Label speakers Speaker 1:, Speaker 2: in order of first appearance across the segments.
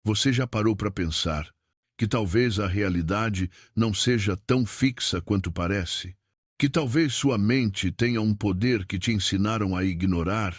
Speaker 1: Você já parou para pensar que talvez a realidade não seja tão fixa quanto parece? Que talvez sua mente tenha um poder que te ensinaram a ignorar?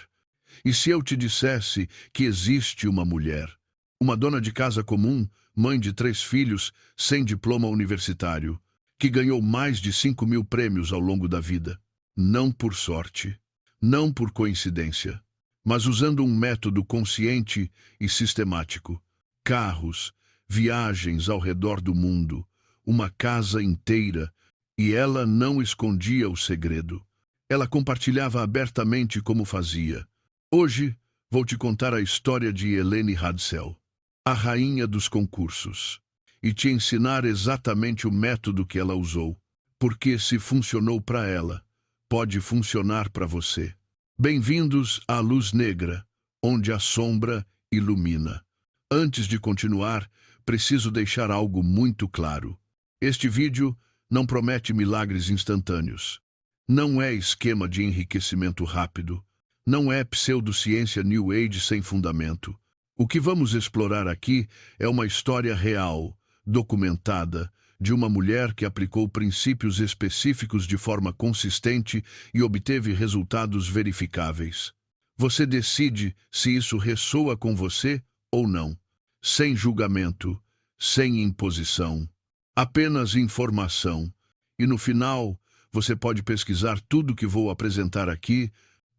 Speaker 1: E se eu te dissesse que existe uma mulher, uma dona de casa comum, mãe de 3 filhos, sem diploma universitário, que ganhou mais de 5.000 prêmios ao longo da vida, não por sorte, não por coincidência, mas usando um método consciente e sistemático, carros, viagens ao redor do mundo, uma casa inteira, e ela não escondia o segredo. Ela compartilhava abertamente como fazia. Hoje, vou te contar a história de Helene Hadsell, a rainha dos concursos, e te ensinar exatamente o método que ela usou, porque se funcionou para ela, pode funcionar para você. Bem-vindos à Luz Negra, onde a sombra ilumina. Antes de continuar, preciso deixar algo muito claro. Este vídeo não promete milagres instantâneos. Não é esquema de enriquecimento rápido. Não é pseudociência New Age sem fundamento. O que vamos explorar aqui é uma história real, documentada, de uma mulher que aplicou princípios específicos de forma consistente e obteve resultados verificáveis. Você decide se isso ressoa com você ou não. Sem julgamento, sem imposição. Apenas informação. E no final, você pode pesquisar tudo que vou apresentar aqui.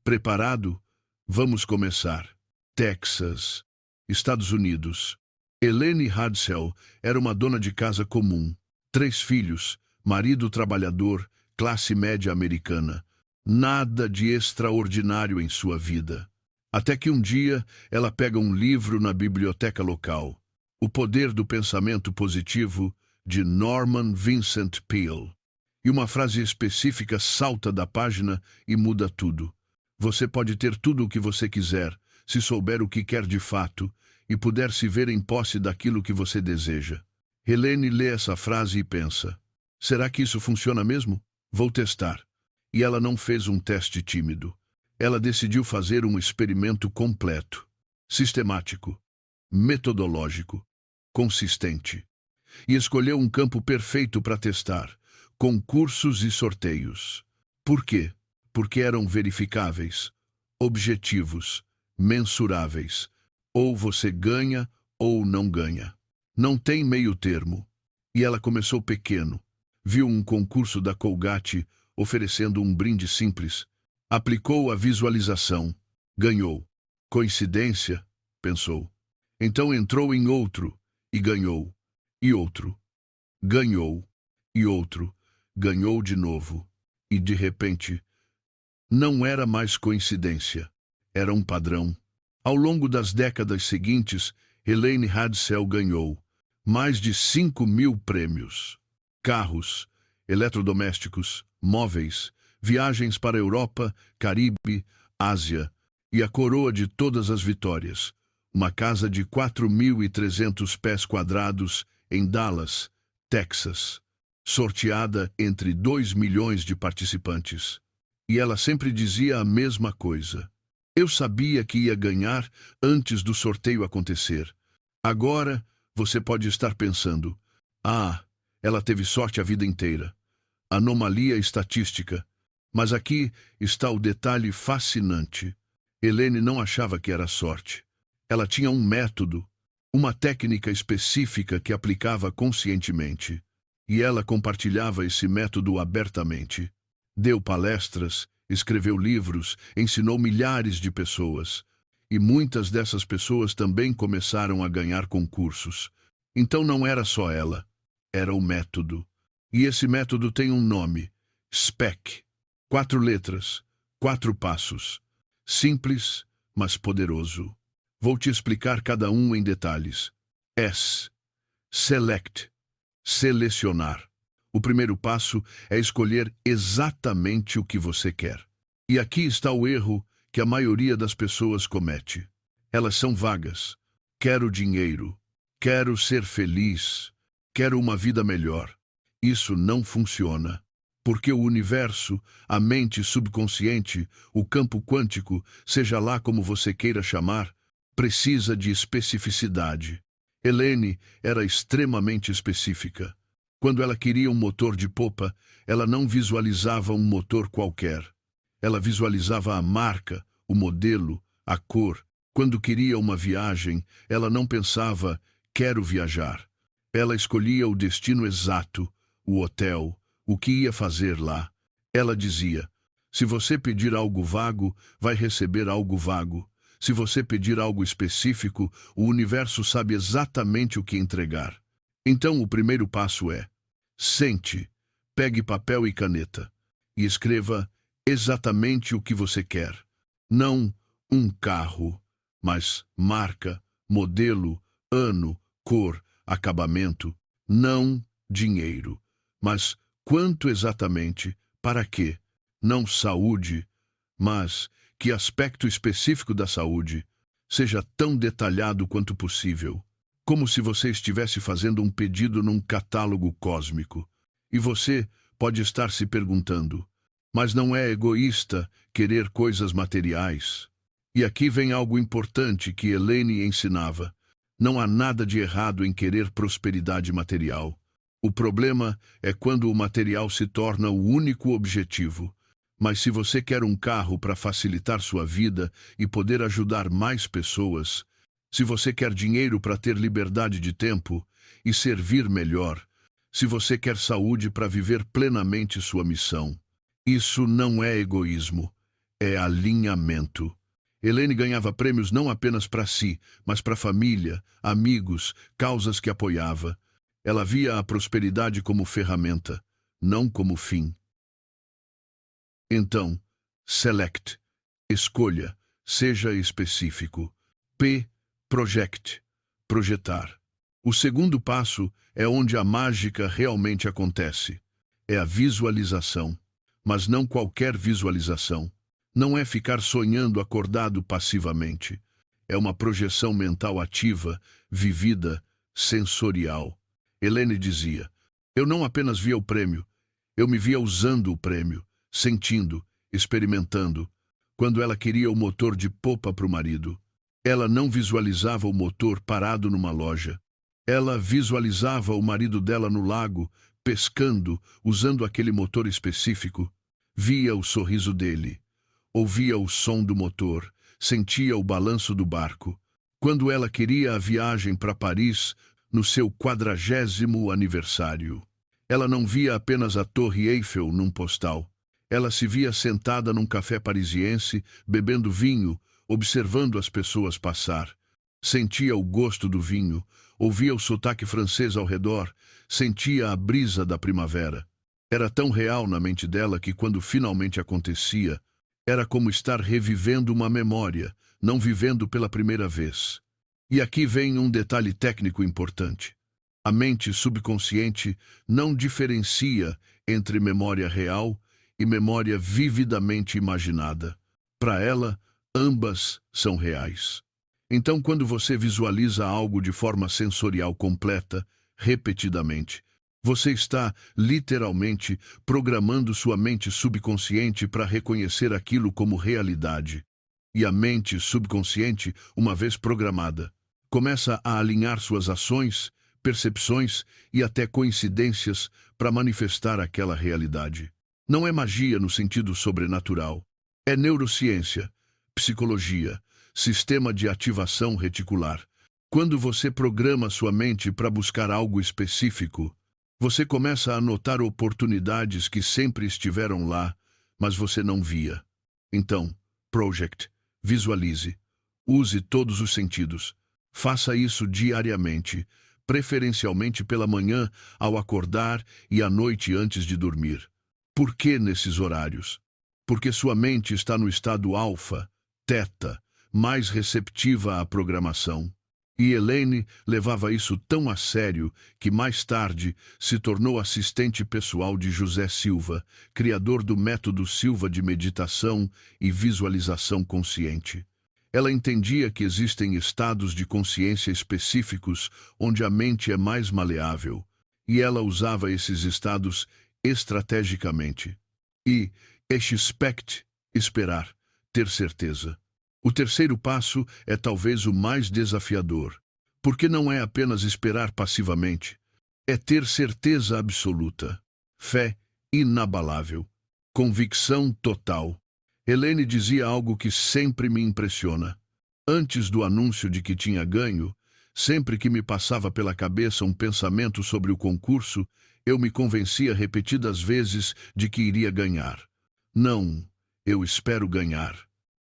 Speaker 1: Preparado? Vamos começar. Texas, Estados Unidos. Helene Hadsell era uma dona de casa comum. 3 filhos, marido trabalhador, classe média americana. Nada de extraordinário em sua vida. Até que um dia ela pega um livro na biblioteca local. O Poder do Pensamento Positivo, de Norman Vincent Peale. E uma frase específica salta da página e muda tudo. Você pode ter tudo o que você quiser, se souber o que quer de fato e puder se ver em posse daquilo que você deseja. Helene lê essa frase e pensa: será que isso funciona mesmo? Vou testar. E ela não fez um teste tímido. Ela decidiu fazer um experimento completo, sistemático, metodológico, consistente. E escolheu um campo perfeito para testar: concursos e sorteios. Por quê? Porque eram verificáveis, objetivos, mensuráveis. Ou você ganha ou não ganha. Não tem meio termo. E ela começou pequeno. Viu um concurso da Colgate oferecendo um brinde simples. Aplicou a visualização. Ganhou. Coincidência? Pensou. Então entrou em outro e ganhou. E outro. Ganhou. E outro. Ganhou de novo. E de repente, não era mais coincidência. Era um padrão. Ao longo das décadas seguintes, Helene Hadsell ganhou mais de 5.000 prêmios. Carros, eletrodomésticos, móveis, viagens para a Europa, Caribe, Ásia e a coroa de todas as vitórias. Uma casa de 4.300 pés quadrados em Dallas, Texas, sorteada entre 2 milhões de participantes. E ela sempre dizia a mesma coisa. Eu sabia que ia ganhar antes do sorteio acontecer. Agora, você pode estar pensando: ah, ela teve sorte a vida inteira. Anomalia estatística. Mas aqui está o detalhe fascinante. Helene não achava que era sorte. Ela tinha um método, uma técnica específica que aplicava conscientemente. E ela compartilhava esse método abertamente. Deu palestras, escreveu livros, ensinou milhares de pessoas. E muitas dessas pessoas também começaram a ganhar concursos. Então não era só ela, era o método. E esse método tem um nome: SPEC. 4 letras, 4 passos. Simples, mas poderoso. Vou te explicar cada um em detalhes. S. Select. Selecionar. O primeiro passo é escolher exatamente o que você quer. E aqui está o erro que a maioria das pessoas comete. Elas são vagas. Quero dinheiro. Quero ser feliz. Quero uma vida melhor. Isso não funciona. Porque o universo, a mente subconsciente, o campo quântico, seja lá como você queira chamar, precisa de especificidade. Helene era extremamente específica. Quando ela queria um motor de popa, ela não visualizava um motor qualquer. Ela visualizava a marca, o modelo, a cor. Quando queria uma viagem, ela não pensava, quero viajar. Ela escolhia o destino exato, o hotel, o que ia fazer lá. Ela dizia, se você pedir algo vago, vai receber algo vago. Se você pedir algo específico, o universo sabe exatamente o que entregar. Então, o primeiro passo é: sente, pegue papel e caneta e escreva exatamente o que você quer. Não um carro, mas marca, modelo, ano, cor, acabamento. Não dinheiro, mas quanto exatamente, para quê? Não saúde, mas que aspecto específico da saúde seja tão detalhado quanto possível, como se você estivesse fazendo um pedido num catálogo cósmico. E você pode estar se perguntando, mas não é egoísta querer coisas materiais? E aqui vem algo importante que Helene ensinava. Não há nada de errado em querer prosperidade material. O problema é quando o material se torna o único objetivo. Mas se você quer um carro para facilitar sua vida e poder ajudar mais pessoas, se você quer dinheiro para ter liberdade de tempo e servir melhor, se você quer saúde para viver plenamente sua missão, isso não é egoísmo, é alinhamento. Helene ganhava prêmios não apenas para si, mas para a família, amigos, causas que apoiava. Ela via a prosperidade como ferramenta, não como fim. Então, select, escolha, seja específico. P, project, projetar. O segundo passo é onde a mágica realmente acontece. É a visualização. Mas não qualquer visualização. Não é ficar sonhando acordado passivamente. É uma projeção mental ativa, vivida, sensorial. Helene dizia, eu não apenas via o prêmio, eu me via usando o prêmio, sentindo, experimentando. Quando ela queria o motor de popa para o marido, ela não visualizava o motor parado numa loja. Ela visualizava o marido dela no lago, pescando, usando aquele motor específico. Via o sorriso dele, ouvia o som do motor, sentia o balanço do barco. Quando ela queria a viagem para Paris, no seu 40º aniversário, ela não via apenas a Torre Eiffel num postal. Ela se via sentada num café parisiense, bebendo vinho, observando as pessoas passar. Sentia o gosto do vinho, ouvia o sotaque francês ao redor, sentia a brisa da primavera. Era tão real na mente dela que quando finalmente acontecia, era como estar revivendo uma memória, não vivendo pela primeira vez. E aqui vem um detalhe técnico importante. A mente subconsciente não diferencia entre memória real e memória vividamente imaginada. Para ela, ambas são reais. Então, quando você visualiza algo de forma sensorial completa, repetidamente, você está, literalmente, programando sua mente subconsciente para reconhecer aquilo como realidade. E a mente subconsciente, uma vez programada, começa a alinhar suas ações, percepções e até coincidências para manifestar aquela realidade. Não é magia no sentido sobrenatural. É neurociência, psicologia, sistema de ativação reticular. Quando você programa sua mente para buscar algo específico, você começa a notar oportunidades que sempre estiveram lá, mas você não via. Então, project, visualize, use todos os sentidos. Faça isso diariamente, preferencialmente pela manhã ao acordar e à noite antes de dormir. Por que nesses horários? Porque sua mente está no estado alfa, teta, mais receptiva à programação. E Helene levava isso tão a sério que mais tarde se tornou assistente pessoal de José Silva, criador do método Silva de meditação e visualização consciente. Ela entendia que existem estados de consciência específicos onde a mente é mais maleável, e ela usava esses estados estrategicamente. E, expect, esperar, ter certeza. O terceiro passo é talvez o mais desafiador. Porque não é apenas esperar passivamente, é ter certeza absoluta, fé inabalável, convicção total. Helene dizia algo que sempre me impressiona. Antes do anúncio de que tinha ganho, sempre que me passava pela cabeça um pensamento sobre o concurso, eu me convencia repetidas vezes de que iria ganhar. Não, eu espero ganhar.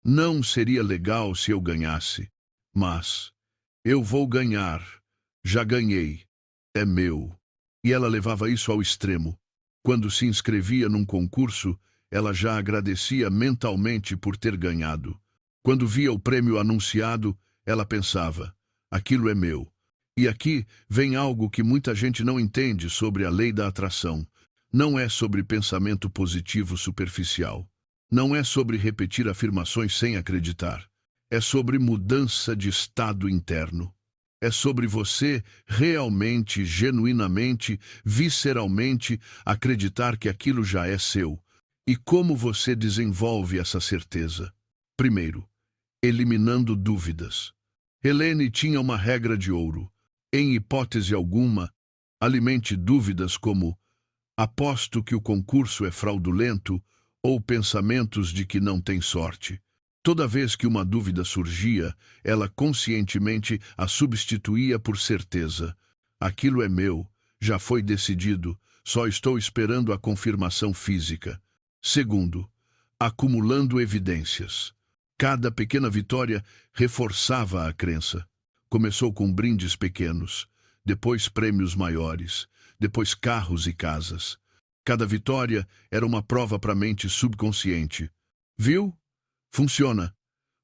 Speaker 1: Não seria legal se eu ganhasse. Mas eu vou ganhar. Já ganhei. É meu. E ela levava isso ao extremo. Quando se inscrevia num concurso, ela já agradecia mentalmente por ter ganhado. Quando via o prêmio anunciado, ela pensava: aquilo é meu. E aqui vem algo que muita gente não entende sobre a lei da atração. Não é sobre pensamento positivo superficial. Não é sobre repetir afirmações sem acreditar. É sobre mudança de estado interno. É sobre você realmente, genuinamente, visceralmente acreditar que aquilo já é seu. E como você desenvolve essa certeza? Primeiro, eliminando dúvidas. Helene tinha uma regra de ouro. Em hipótese alguma, alimente dúvidas como: aposto que o concurso é fraudulento, ou pensamentos de que não tem sorte. Toda vez que uma dúvida surgia, ela conscientemente a substituía por certeza. Aquilo é meu, já foi decidido, só estou esperando a confirmação física. Segundo, acumulando evidências. Cada pequena vitória reforçava a crença. Começou com brindes pequenos, depois prêmios maiores, depois carros e casas. Cada vitória era uma prova para a mente subconsciente. Viu? Funciona.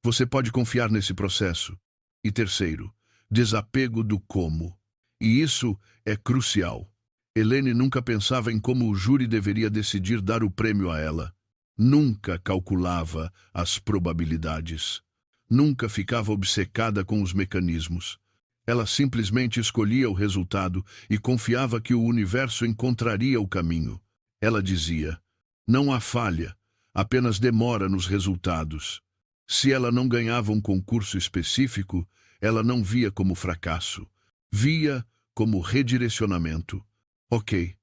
Speaker 1: Você pode confiar nesse processo. E terceiro, desapego do como. E isso é crucial. Helene nunca pensava em como o júri deveria decidir dar o prêmio a ela. Nunca calculava as probabilidades. Nunca ficava obcecada com os mecanismos. Ela simplesmente escolhia o resultado e confiava que o universo encontraria o caminho. Ela dizia: não há falha, apenas demora nos resultados. Se ela não ganhava um concurso específico, ela não via como fracasso. Via como redirecionamento. Ok,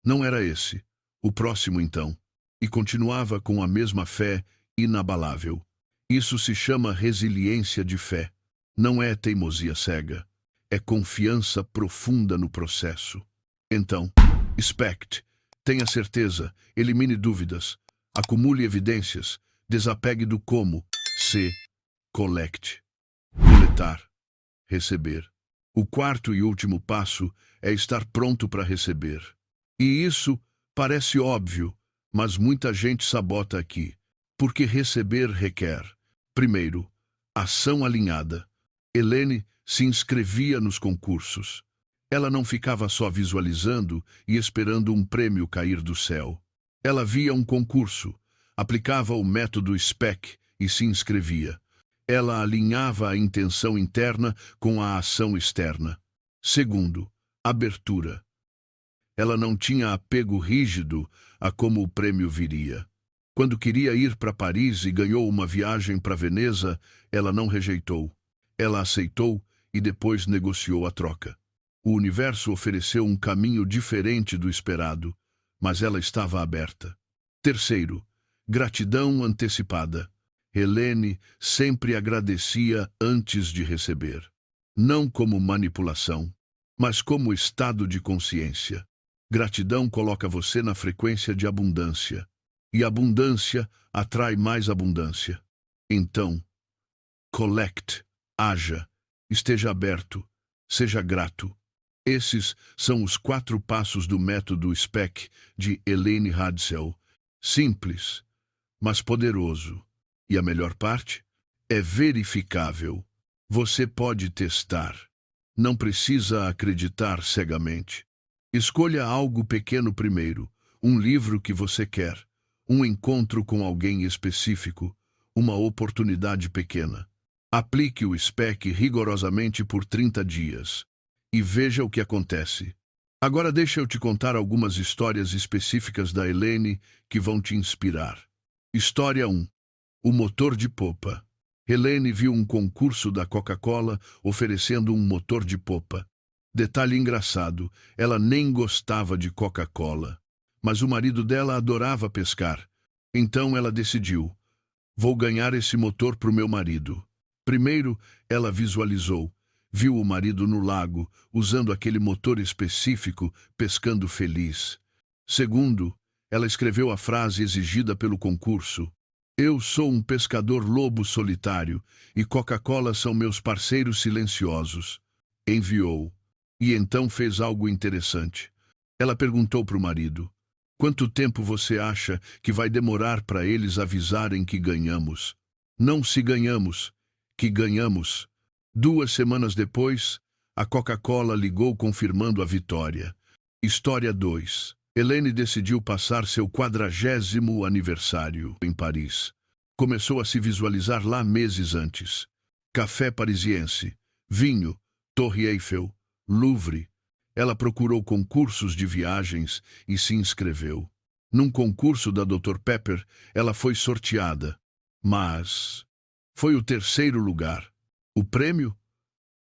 Speaker 1: não era esse. O próximo, então. E continuava com a mesma fé inabalável. Isso se chama resiliência de fé. Não é teimosia cega. É confiança profunda no processo. Então, expect. Tenha certeza, elimine dúvidas, acumule evidências, desapegue do como, se, collect, coletar, receber. O quarto e último passo é estar pronto para receber. E isso parece óbvio, mas muita gente sabota aqui, porque receber requer, primeiro, ação alinhada. Helene se inscrevia nos concursos. Ela não ficava só visualizando e esperando um prêmio cair do céu. Ela via um concurso, aplicava o método SPEC e se inscrevia. Ela alinhava a intenção interna com a ação externa. Segundo, abertura. Ela não tinha apego rígido a como o prêmio viria. Quando queria ir para Paris e ganhou uma viagem para Veneza, ela não rejeitou. Ela aceitou e depois negociou a troca. O universo ofereceu um caminho diferente do esperado, mas ela estava aberta. Terceiro, gratidão antecipada. Helene sempre agradecia antes de receber. Não como manipulação, mas como estado de consciência. Gratidão coloca você na frequência de abundância. E abundância atrai mais abundância. Então, collect, haja, esteja aberto, seja grato. Esses são os 4 passos do método SPEC de Elaine Hadsell. Simples, mas poderoso. E a melhor parte? É verificável. Você pode testar. Não precisa acreditar cegamente. Escolha algo pequeno primeiro, um livro que você quer, um encontro com alguém específico, uma oportunidade pequena. Aplique o SPEC rigorosamente por 30 dias. E veja o que acontece. Agora deixa eu te contar algumas histórias específicas da Helene que vão te inspirar. História 1. O motor de popa. Helene viu um concurso da Coca-Cola oferecendo um motor de popa. Detalhe engraçado, ela nem gostava de Coca-Cola. Mas o marido dela adorava pescar. Então ela decidiu: vou ganhar esse motor para o meu marido. Primeiro, ela visualizou. Viu o marido no lago, usando aquele motor específico, pescando feliz. Segundo, ela escreveu a frase exigida pelo concurso: eu sou um pescador lobo solitário e Coca-Cola são meus parceiros silenciosos. Enviou. E então fez algo interessante. Ela perguntou para o marido: quanto tempo você acha que vai demorar para eles avisarem que ganhamos? Não se ganhamos, que ganhamos. 2 semanas depois, a Coca-Cola ligou confirmando a vitória. História 2. Helene decidiu passar seu 40º aniversário em Paris. Começou a se visualizar lá meses antes. Café parisiense, vinho, Torre Eiffel, Louvre. Ela procurou concursos de viagens e se inscreveu. Num concurso da Dr. Pepper, ela foi sorteada. Mas foi o 3º lugar. O prêmio?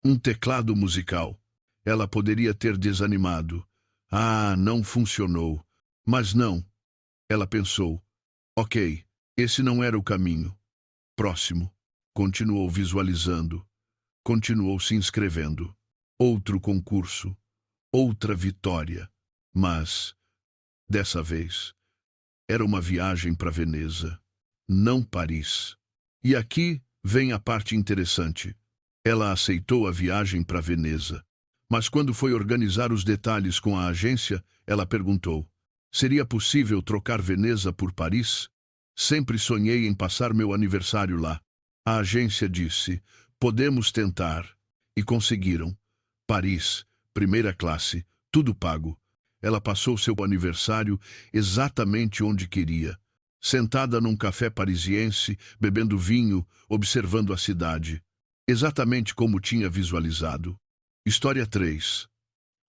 Speaker 1: Um teclado musical. Ela poderia ter desanimado. Ah, não funcionou. Mas não. Ela pensou: ok, esse não era o caminho. Próximo. Continuou visualizando. Continuou se inscrevendo. Outro concurso. Outra vitória. Mas, dessa vez, era uma viagem para Veneza, não Paris. E aqui vem a parte interessante. Ela aceitou a viagem para Veneza. Mas quando foi organizar os detalhes com a agência, ela perguntou: seria possível trocar Veneza por Paris? Sempre sonhei em passar meu aniversário lá. A agência disse: podemos tentar. E conseguiram. Paris, primeira classe, tudo pago. Ela passou seu aniversário exatamente onde queria. Sentada num café parisiense, bebendo vinho, observando a cidade. Exatamente como tinha visualizado. História 3.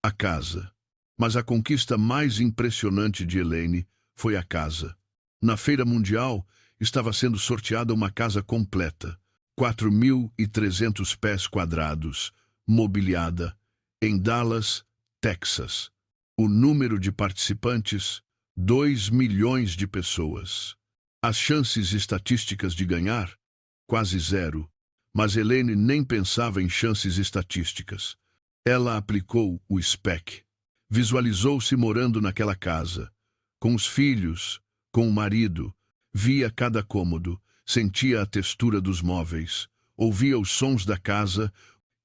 Speaker 1: A casa. Mas a conquista mais impressionante de Helene foi a casa. Na Feira Mundial, estava sendo sorteada uma casa completa. 4.300 pés quadrados, mobiliada, em Dallas, Texas. O número de participantes: 2 milhões de pessoas. As chances estatísticas de ganhar? Quase zero. Mas Helene nem pensava em chances estatísticas. Ela aplicou o SPEC. Visualizou-se morando naquela casa, com os filhos, com o marido. Via cada cômodo, sentia a textura dos móveis, ouvia os sons da casa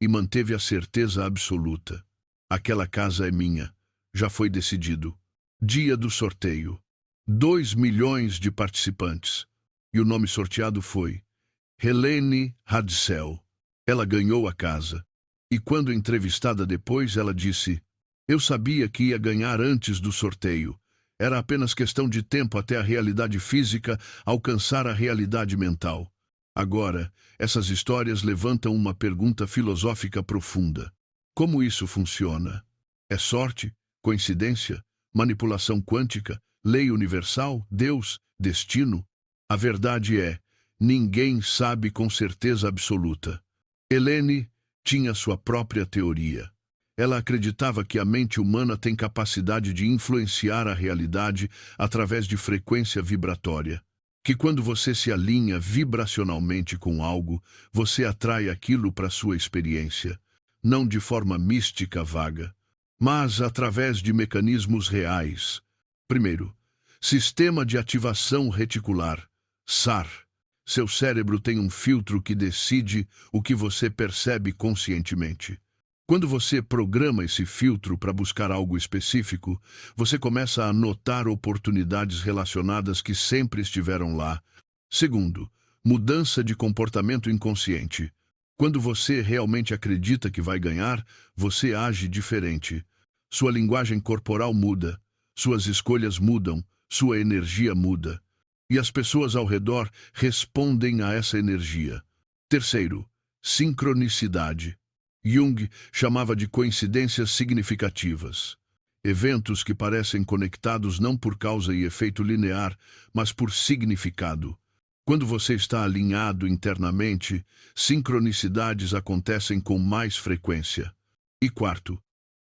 Speaker 1: e manteve a certeza absoluta: aquela casa é minha. Já foi decidido. Dia do sorteio. 2 milhões de participantes. E o nome sorteado foi Helene Hadsell. Ela ganhou a casa. E quando entrevistada depois, ela disse: eu sabia que ia ganhar antes do sorteio. Era apenas questão de tempo até a realidade física alcançar a realidade mental. Agora, essas histórias levantam uma pergunta filosófica profunda. Como isso funciona? É sorte? Coincidência? Manipulação quântica? Lei universal? Deus? Destino? A verdade é: ninguém sabe com certeza absoluta. Helene tinha sua própria teoria. Ela acreditava que a mente humana tem capacidade de influenciar a realidade através de frequência vibratória. Que quando você se alinha vibracionalmente com algo, você atrai aquilo para sua experiência. Não de forma mística vaga, mas através de mecanismos reais. Primeiro, sistema de ativação reticular, SAR. Seu cérebro tem um filtro que decide o que você percebe conscientemente. Quando você programa esse filtro para buscar algo específico, você começa a notar oportunidades relacionadas que sempre estiveram lá. Segundo, mudança de comportamento inconsciente. Quando você realmente acredita que vai ganhar, você age diferente. Sua linguagem corporal muda, suas escolhas mudam, sua energia muda. E as pessoas ao redor respondem a essa energia. Terceiro, sincronicidade. Jung chamava de coincidências significativas. Eventos que parecem conectados não por causa e efeito linear, mas por significado. Quando você está alinhado internamente, sincronicidades acontecem com mais frequência. E quarto,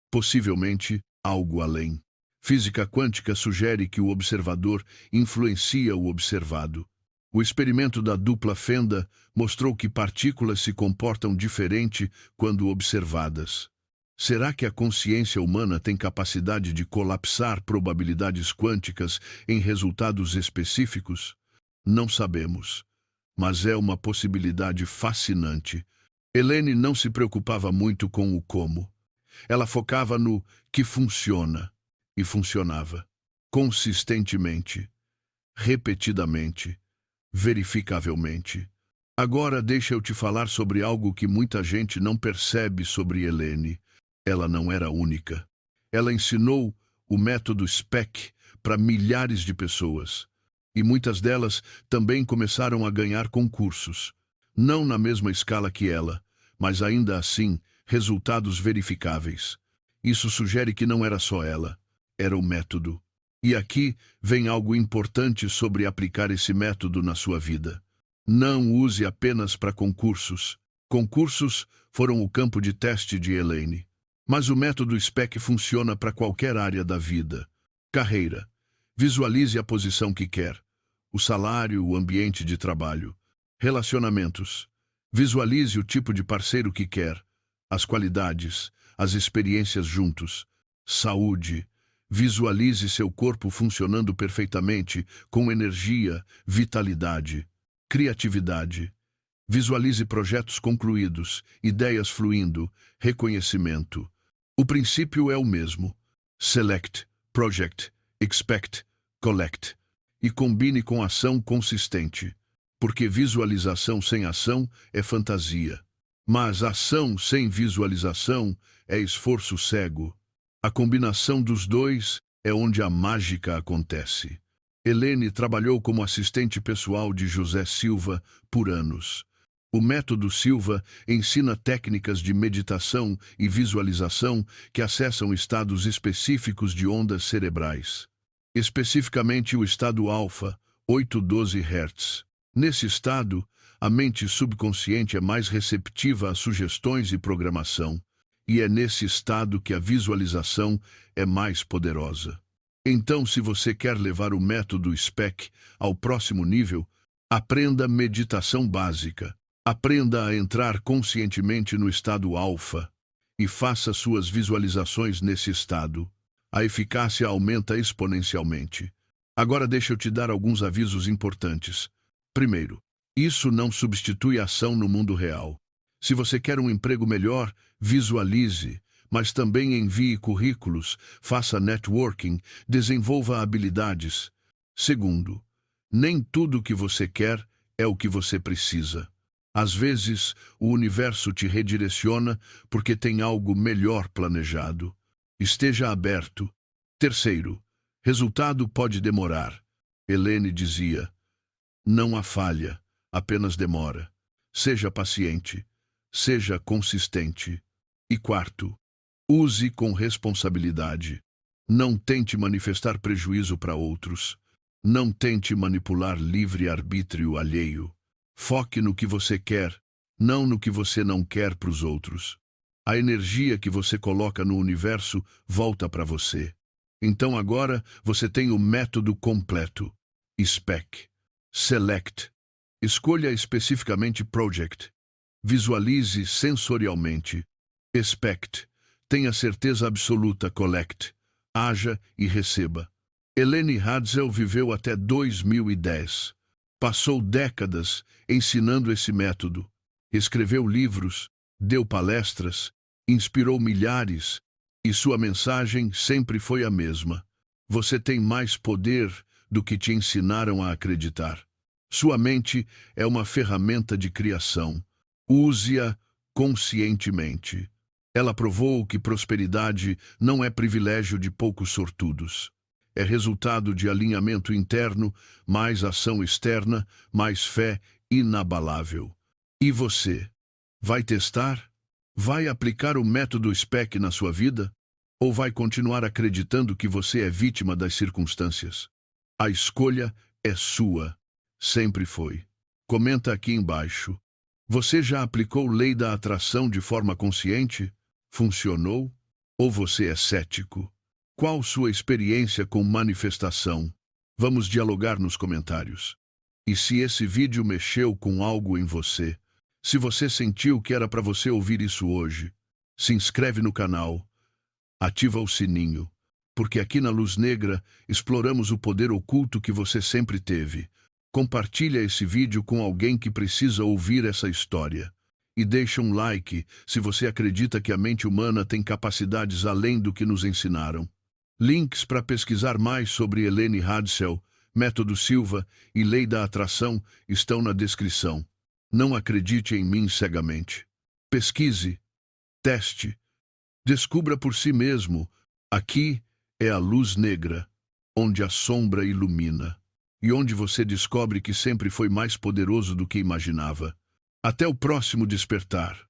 Speaker 1: possivelmente algo além. Física quântica sugere que o observador influencia o observado. O experimento da dupla fenda mostrou que partículas se comportam diferente quando observadas. Será que a consciência humana tem capacidade de colapsar probabilidades quânticas em resultados específicos? Não sabemos, mas é uma possibilidade fascinante. Helene não se preocupava muito com o como. Ela focava no que funciona, e funcionava. Consistentemente, repetidamente, verificavelmente. Agora deixa eu te falar sobre algo que muita gente não percebe sobre Helene. Ela não era única. Ela ensinou o método SPEC para milhares de pessoas. E muitas delas também começaram a ganhar concursos. Não na mesma escala que ela, mas ainda assim, resultados verificáveis. Isso sugere que não era só ela, era o método. E aqui vem algo importante sobre aplicar esse método na sua vida. Não use apenas para concursos. Concursos foram o campo de teste de Helene. Mas o método SPEC funciona para qualquer área da vida. Carreira. Visualize a posição que quer. O salário, o ambiente de trabalho. Relacionamentos. Visualize o tipo de parceiro que quer. As qualidades, as experiências juntos. Saúde. Visualize seu corpo funcionando perfeitamente, com energia, vitalidade. Criatividade. Visualize projetos concluídos, ideias fluindo, reconhecimento. O princípio é o mesmo. Select, project, expect, collect. E combine com ação consistente. Porque visualização sem ação é fantasia. Mas ação sem visualização é esforço cego. A combinação dos dois é onde a mágica acontece. Helene trabalhou como assistente pessoal de José Silva por anos. O método Silva ensina técnicas de meditação e visualização que acessam estados específicos de ondas cerebrais. Especificamente o estado alfa, 812 Hz. Nesse estado, a mente subconsciente é mais receptiva a sugestões e programação, e é nesse estado que a visualização é mais poderosa. Então, se você quer levar o método SPEC ao próximo nível, aprenda meditação básica. Aprenda a entrar conscientemente no estado alfa e faça suas visualizações nesse estado. A eficácia aumenta exponencialmente. Agora deixa eu te dar alguns avisos importantes. Primeiro, isso não substitui ação no mundo real. Se você quer um emprego melhor, visualize, mas também envie currículos, faça networking, desenvolva habilidades. Segundo, nem tudo o que você quer é o que você precisa. Às vezes, o universo te redireciona porque tem algo melhor planejado. Esteja aberto. Terceiro, resultado pode demorar. Helene dizia, não há falha, apenas demora. Seja paciente, seja consistente. E quarto, use com responsabilidade. Não tente manifestar prejuízo para outros. Não tente manipular livre-arbítrio alheio. Foque no que você quer, não no que você não quer para os outros. A energia que você coloca no universo volta para você. Então agora você tem o método completo. SPEC. Select. Escolha especificamente Project. Visualize sensorialmente. Expect. Tenha certeza absoluta. Collect. Haja e receba. Helene Hadzel viveu até 2010. Passou décadas ensinando esse método. Escreveu livros, deu palestras, inspirou milhares, e sua mensagem sempre foi a mesma. Você tem mais poder do que te ensinaram a acreditar. Sua mente é uma ferramenta de criação. Use-a conscientemente. Ela provou que prosperidade não é privilégio de poucos sortudos. É resultado de alinhamento interno, mais ação externa, mais fé inabalável. E você? Vai testar? Vai aplicar o método SPEC na sua vida? Ou vai continuar acreditando que você é vítima das circunstâncias? A escolha é sua. Sempre foi. Comenta aqui embaixo. Você já aplicou lei da atração de forma consciente? Funcionou? Ou você é cético? Qual sua experiência com manifestação? Vamos dialogar nos comentários. E se esse vídeo mexeu com algo em você? Se você sentiu que era para você ouvir isso hoje, se inscreve no canal, ativa o sininho, porque aqui na Luz Negra exploramos o poder oculto que você sempre teve. Compartilha esse vídeo com alguém que precisa ouvir essa história. E deixa um like se você acredita que a mente humana tem capacidades além do que nos ensinaram. Links para pesquisar mais sobre Elaine Hadsell, Método Silva e Lei da Atração estão na descrição. Não acredite em mim cegamente. Pesquise, teste, descubra por si mesmo. Aqui é a Luz Negra, onde a sombra ilumina. E onde você descobre que sempre foi mais poderoso do que imaginava. Até o próximo despertar.